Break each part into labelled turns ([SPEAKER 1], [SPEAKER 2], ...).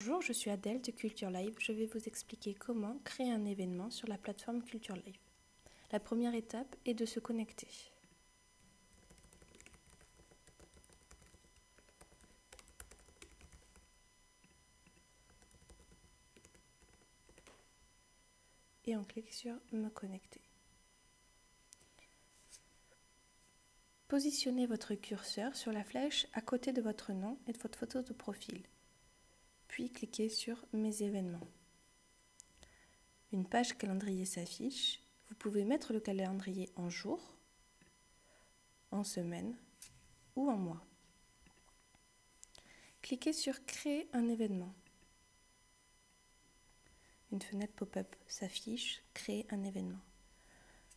[SPEAKER 1] Bonjour, je suis Adèle de Culture Live. Je vais vous expliquer comment créer un événement sur la plateforme Culture Live. La première étape est de se connecter. Et on clique sur Me connecter. Positionnez votre curseur sur la flèche à côté de votre nom et de votre photo de profil. Puis cliquez sur Mes événements. Une page calendrier s'affiche. Vous pouvez mettre le calendrier en jours, en semaines ou en mois. Cliquez sur Créer un événement. Une fenêtre pop-up s'affiche, Créer un événement.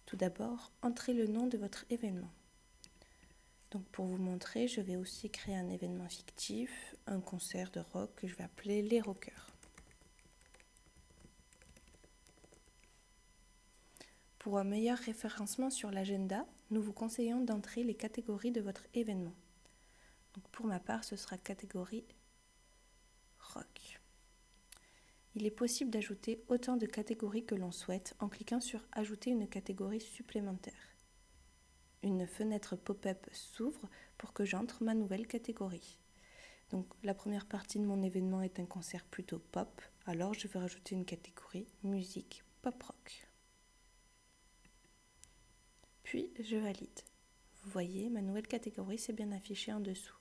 [SPEAKER 1] Tout d'abord, entrez le nom de votre événement. Donc pour vous montrer, je vais aussi créer un événement fictif, un concert de rock que je vais appeler Les Rockers. Pour un meilleur référencement sur l'agenda, nous vous conseillons d'entrer les catégories de votre événement. Donc pour ma part, ce sera catégorie rock. Il est possible d'ajouter autant de catégories que l'on souhaite en cliquant sur Ajouter une catégorie supplémentaire. Une fenêtre pop-up s'ouvre pour que j'entre ma nouvelle catégorie. Donc la première partie de mon événement est un concert plutôt pop, alors je vais rajouter une catégorie musique pop-rock. Puis je valide. Vous voyez, ma nouvelle catégorie s'est bien affichée en dessous.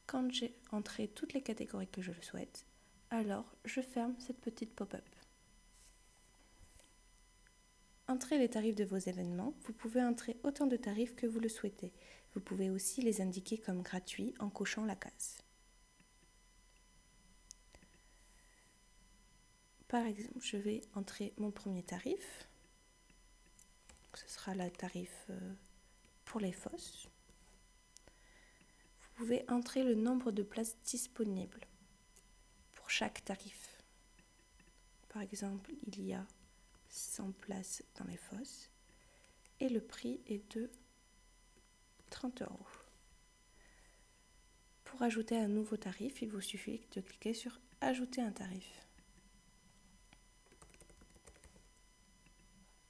[SPEAKER 1] Quand j'ai entré toutes les catégories que je le souhaite, alors je ferme cette petite pop-up. Entrez les tarifs de vos événements. Vous pouvez entrer autant de tarifs que vous le souhaitez. Vous pouvez aussi les indiquer comme gratuits en cochant la case. Par exemple, je vais entrer mon premier tarif. Ce sera le tarif pour les fosses. Vous pouvez entrer le nombre de places disponibles pour chaque tarif. Par exemple, il y a 100 places dans les fosses et le prix est de 30 €. Pour ajouter un nouveau tarif, il vous suffit de cliquer sur Ajouter un tarif.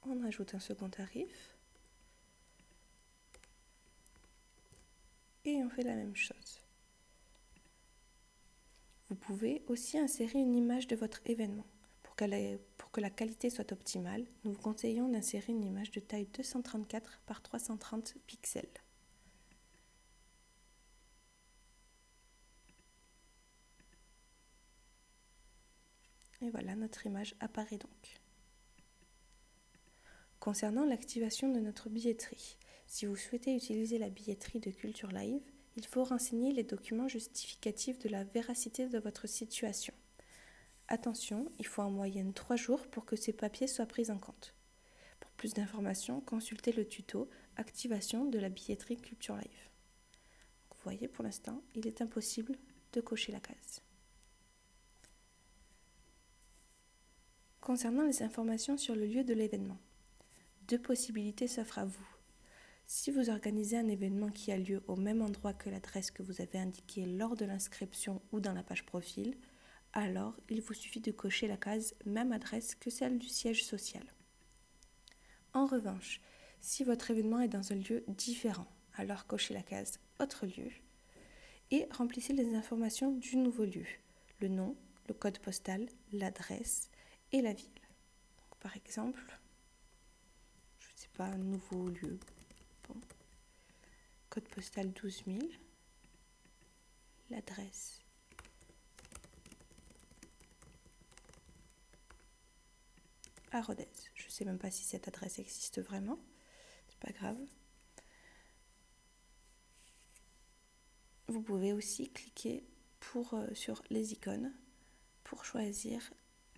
[SPEAKER 1] On ajoute un second tarif et on fait la même chose. Vous pouvez aussi insérer une image de votre événement. Pour que la qualité soit optimale, nous vous conseillons d'insérer une image de taille 234 par 330 pixels. Et voilà, notre image apparaît donc. Concernant l'activation de notre billetterie, si vous souhaitez utiliser la billetterie de Culture Live, il faut renseigner les documents justificatifs de la véracité de votre situation. Attention, il faut en moyenne 3 jours pour que ces papiers soient pris en compte. Pour plus d'informations, consultez le tuto « Activation de la billetterie Culture Live ». Vous voyez, pour l'instant, il est impossible de cocher la case. Concernant les informations sur le lieu de l'événement, 2 possibilités s'offrent à vous. Si vous organisez un événement qui a lieu au même endroit que l'adresse que vous avez indiquée lors de l'inscription ou dans la page profil, alors il vous suffit de cocher la case « Même adresse » que celle du siège social. En revanche, si votre événement est dans un lieu différent, alors cochez la case « Autre lieu » et remplissez les informations du nouveau lieu, le nom, le code postal, l'adresse et la ville. Donc, par exemple, je ne sais pas, un nouveau lieu. Bon. Code postal 12 000, l'adresse à Rodez. Je ne sais même pas si cette adresse existe vraiment, c'est pas grave. Vous pouvez aussi cliquer sur les icônes pour choisir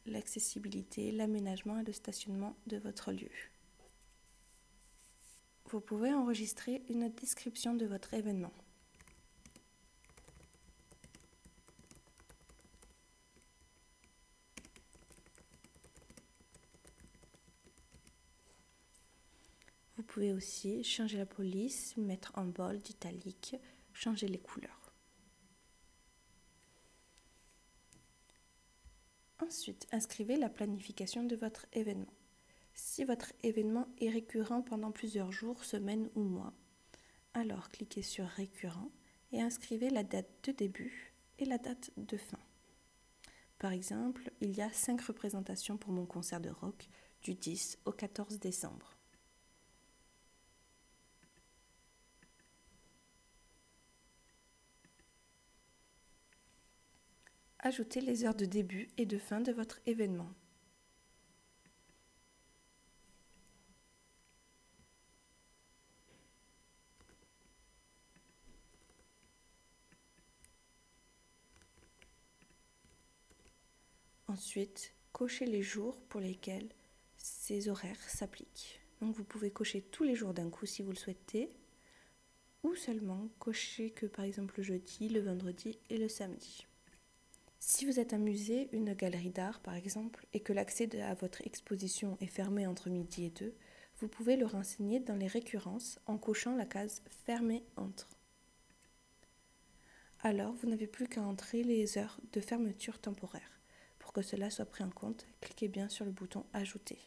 [SPEAKER 1] l'accessibilité, l'aménagement et le stationnement de votre lieu. Vous pouvez enregistrer une description de votre événement. Vous pouvez aussi changer la police, mettre en bold, italique, changer les couleurs. Ensuite, inscrivez la planification de votre événement. Si votre événement est récurrent pendant plusieurs jours, semaines ou mois, alors cliquez sur récurrent et inscrivez la date de début et la date de fin. Par exemple, il y a 5 représentations pour mon concert de rock du 10 au 14 décembre. Ajoutez les heures de début et de fin de votre événement. Ensuite, cochez les jours pour lesquels ces horaires s'appliquent. Donc vous pouvez cocher tous les jours d'un coup si vous le souhaitez, ou seulement cocher que par exemple le jeudi, le vendredi et le samedi. Si vous êtes un musée, une galerie d'art par exemple, et que l'accès à votre exposition est fermé entre midi et 2, vous pouvez le renseigner dans les récurrences en cochant la case « Fermé entre ». Alors, vous n'avez plus qu'à entrer les heures de fermeture temporaire. Pour que cela soit pris en compte, cliquez bien sur le bouton « Ajouter ».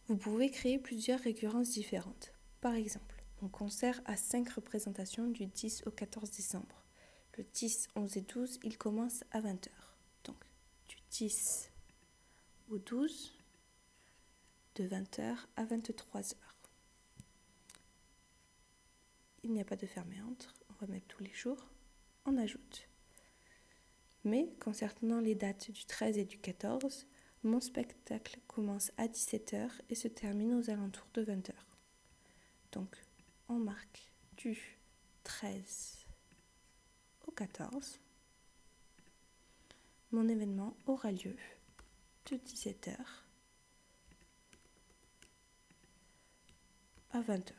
[SPEAKER 1] Vous pouvez créer plusieurs récurrences différentes. Par exemple, mon concert a 5 représentations du 10 au 14 décembre. Le 10, 11 et 12, il commence à 20h. Donc, du 10 au 12, de 20h à 23h. Il n'y a pas de fermé entre, on va mettre tous les jours, on ajoute. Mais concernant les dates du 13 et du 14, mon spectacle commence à 17h et se termine aux alentours de 20h. Donc, on marque du 13 au 14. Mon événement aura lieu de 17h à 20h.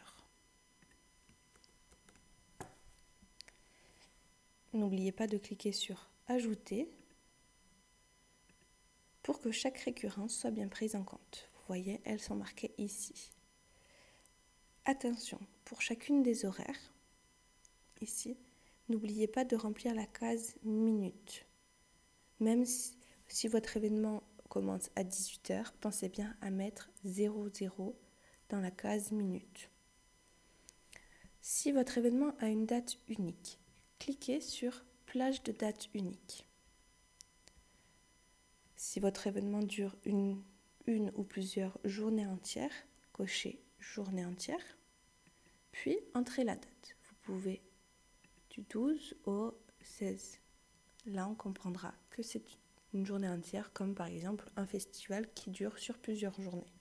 [SPEAKER 1] N'oubliez pas de cliquer sur « Ajouter » pour que chaque récurrence soit bien prise en compte. Vous voyez, elles sont marquées ici. Attention, pour chacune des horaires, ici, n'oubliez pas de remplir la case « Minute ». Même si votre événement commence à 18h, pensez bien à mettre 00 dans la case « Minute ». Si votre événement a une date unique, cliquez sur « Plage de date unique ». Si votre événement dure une ou plusieurs journées entières, cochez « Journée entière », puis entrez la date. Vous pouvez du 12 au 16. Là, on comprendra que c'est une journée entière, comme par exemple un festival qui dure sur plusieurs journées.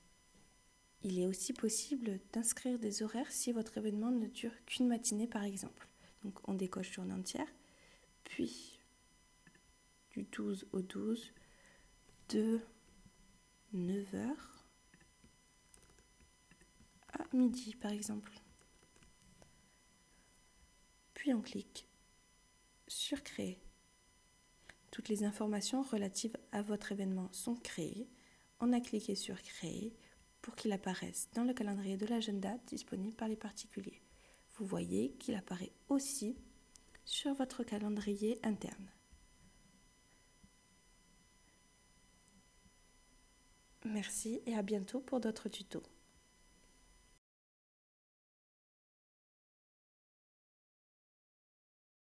[SPEAKER 1] Il est aussi possible d'inscrire des horaires si votre événement ne dure qu'une matinée par exemple. Donc on décoche journée entière, puis du 12 au 12, de 9h à midi par exemple. Puis on clique sur créer. Toutes les informations relatives à votre événement sont créées. On a cliqué sur créer pour qu'il apparaisse dans le calendrier de l'agenda disponible par les particuliers. Vous voyez qu'il apparaît aussi sur votre calendrier interne. Merci et à bientôt pour d'autres tutos.